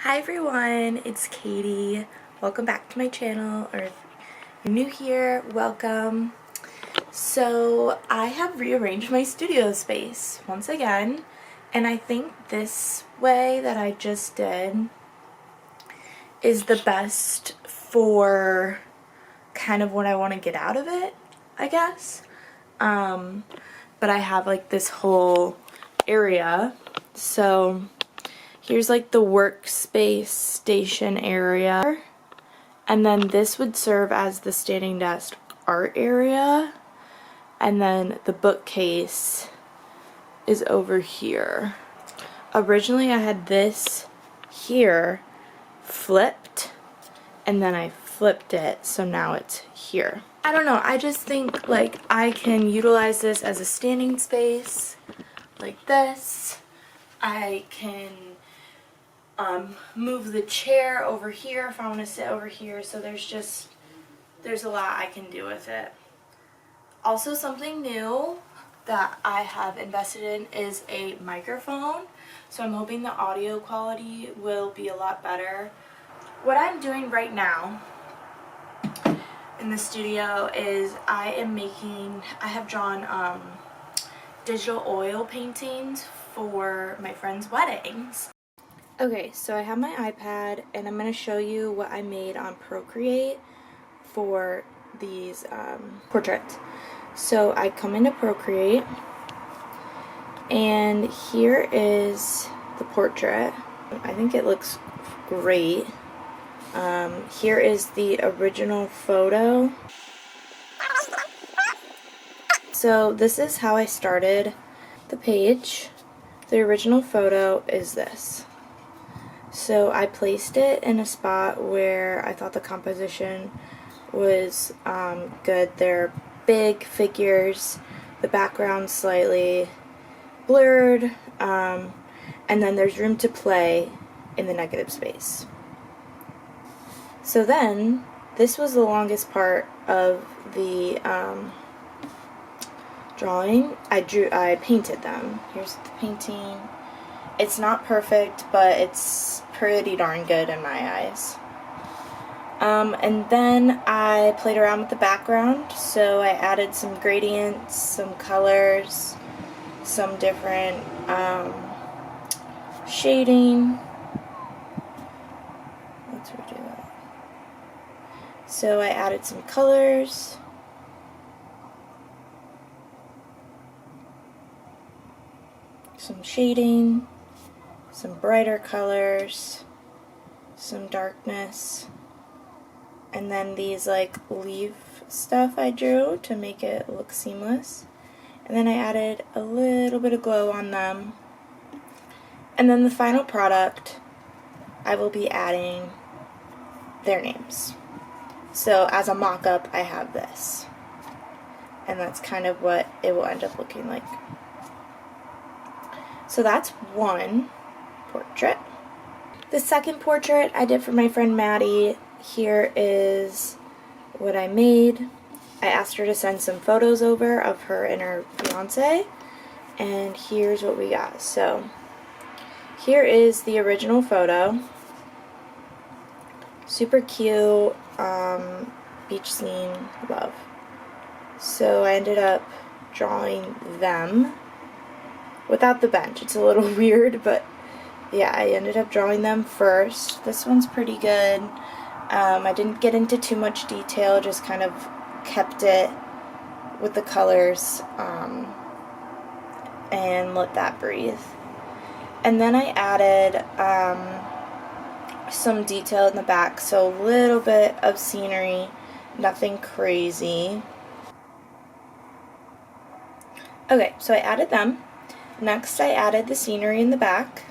Hi everyone, it's Katie. Welcome back to my channel, or if you're new here, welcome. So I have rearranged my studio space once again, and I think this way that I just did is the best for kind of what I want to get out of it, I guess. But I have like this whole area, so here's like the workspace station area, and then this would serve as the standing desk art area, and then the bookcase is over here. Originally I had this here flipped, and then I flipped it, so now it's here. I don't know, I just think like I can utilize this as a standing space like this. I can move the chair over here if I want to sit over here, so there's a lot I can do with it. Also, something new that I have invested in is a microphone, so I'm hoping the audio quality will be a lot better. What I'm doing right now in the studio is I have drawn digital oil paintings for my friends' weddings. Okay, so I have my iPad, and I'm going to show you what I made on Procreate for these portraits. So I come into Procreate, and here is the portrait. I think it looks great. Here is the original photo. So this is how I started the page. The original photo is this. So I placed it in a spot where I thought the composition was good. They're big figures, the background slightly blurred, and then there's room to play in the negative space. So then, this was the longest part of the drawing. I painted them. Here's the painting. It's not perfect, but it's pretty darn good in my eyes. And then I played around with the background, so I added some gradients, some colors, some different shading. Let's redo that. So I added some colors. Some shading, some brighter colors, some darkness, and then these like leaf stuff I drew to make it look seamless. And then I added a little bit of glow on them. And then the final product, I will be adding their names. So as a mock-up, I have this. And that's kind of what it will end up looking like. So that's one portrait. The second portrait I did for my friend Maddie. Here is what I made. I asked her to send some photos over of her and her fiance, and here's what we got. So here is the original photo. Super cute, beach scene, love. So I ended up drawing them without the bench. It's a little weird, but yeah, I ended up drawing them first. This one's pretty good. I didn't get into too much detail, just kind of kept it with the colors and let that breathe. And then I added some detail in the back, so a little bit of scenery, nothing crazy. Okay, so I added them. Next I added the scenery in the back,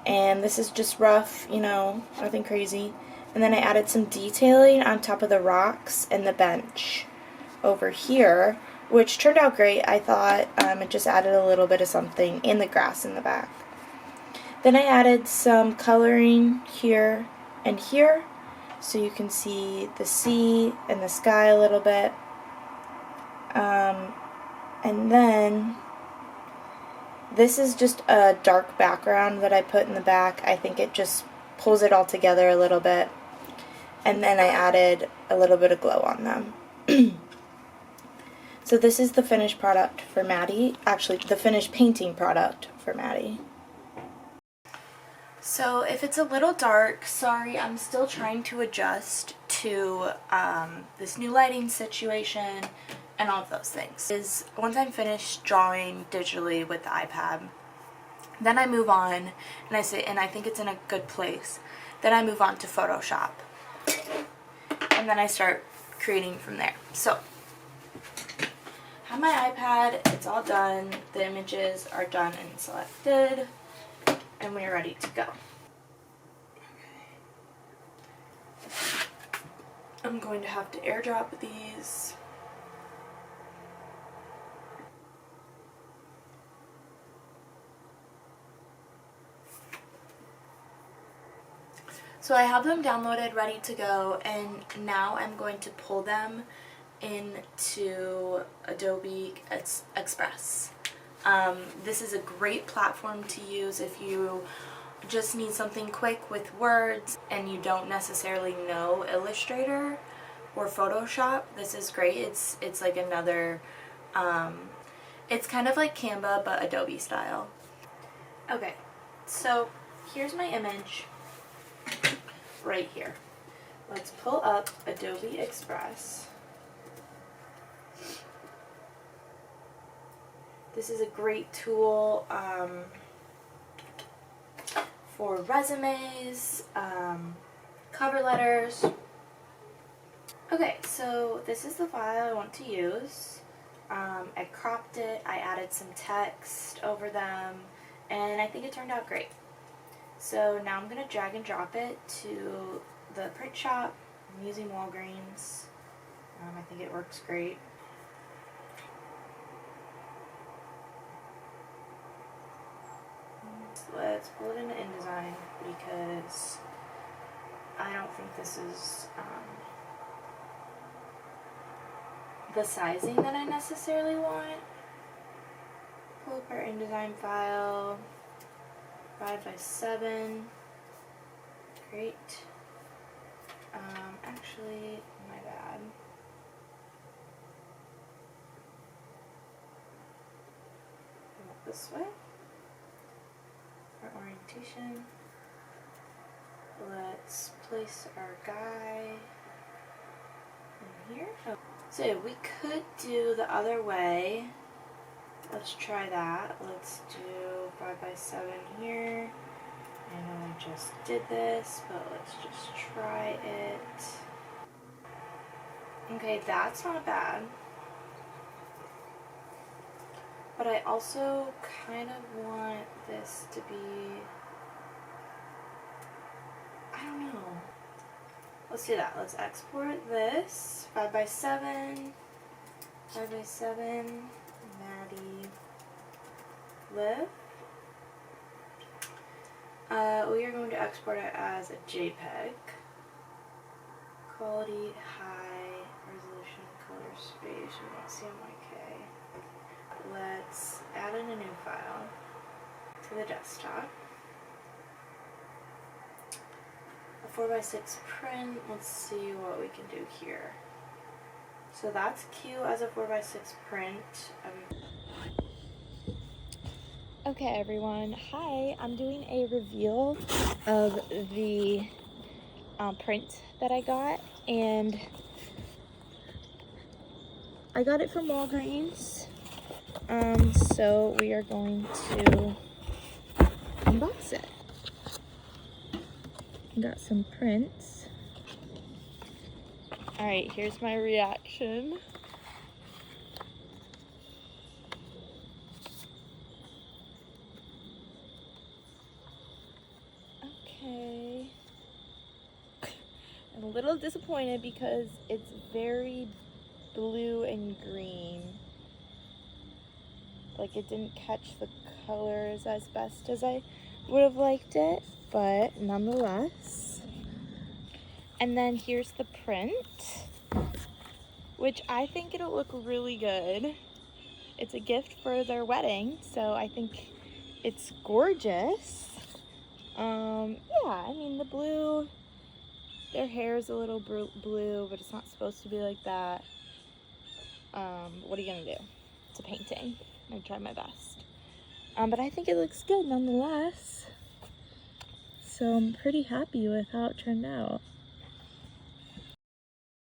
and this is just rough, you know, nothing crazy. And then I added some detailing on top of the rocks and the bench over here, which turned out great. I thought it just added a little bit of something, in the grass in the back. Then I added some coloring here and here, so you can see the sea and the sky a little bit. And then this is just a dark background that I put in the back. I think it just pulls it all together a little bit. And then I added a little bit of glow on them. So this is the finished product for Maddie. Actually, the finished painting product for Maddie. So if it's a little dark, sorry, I'm still trying to adjust to this new lighting situation and all of those things. Once I'm finished drawing digitally with the iPad, then I move on, and I think it's in a good place. Then I move on to Photoshop, and then I start creating from there. So I have my iPad, it's all done, the images are done and selected, and we're ready to go. I'm going to have to airdrop these. So I have them downloaded, ready to go, and now I'm going to pull them into Adobe Express. This is a great platform to use if you just need something quick with words and you don't necessarily know Illustrator or Photoshop. This is great. It's like another, it's kind of like Canva but Adobe style. Okay, so here's my image right here. Let's pull up Adobe Express. This is a great tool for resumes, cover letters. Okay, so this is the file I want to use. I cropped it, I added some text over them, and I think it turned out great. So now I'm going to drag and drop it to the print shop. I'm using Walgreens. I think it works great. Let's pull it into InDesign because I don't think this is the sizing that I necessarily want. Pull up our InDesign file, 5x7. Great. Actually, my bad. This way. Our orientation. Let's place our guy in here. So we could do the other way. Let's try that. Let's do 5x7 here. I know I just did this, but let's just try it. Okay, that's not bad. But I also kind of want this to be, I don't know. Let's do that. Let's export this. 5x7. 5x7. Maddie Live. We are going to export it as a JPEG. Quality, high, resolution, color, space. We want CMYK. Let's add in a new file to the desktop. A 4x6 print. Let's see what we can do here. So that's cute as a 4x6 print. Okay everyone, hi, I'm doing a reveal of the print that I got, and I got it from Walgreens, so we are going to unbox it. Got some prints. Alright, here's my reaction. Okay. I'm a little disappointed because it's very blue and green. Like it didn't catch the colors as best as I would have liked it, but nonetheless. And then here's the print, which I think it'll look really good. It's a gift for their wedding, so I think it's gorgeous. Yeah, I mean, the blue, their hair is a little blue, but it's not supposed to be like that. What are you gonna do? It's a painting. I try my best. But I think it looks good nonetheless. So I'm pretty happy with how it turned out.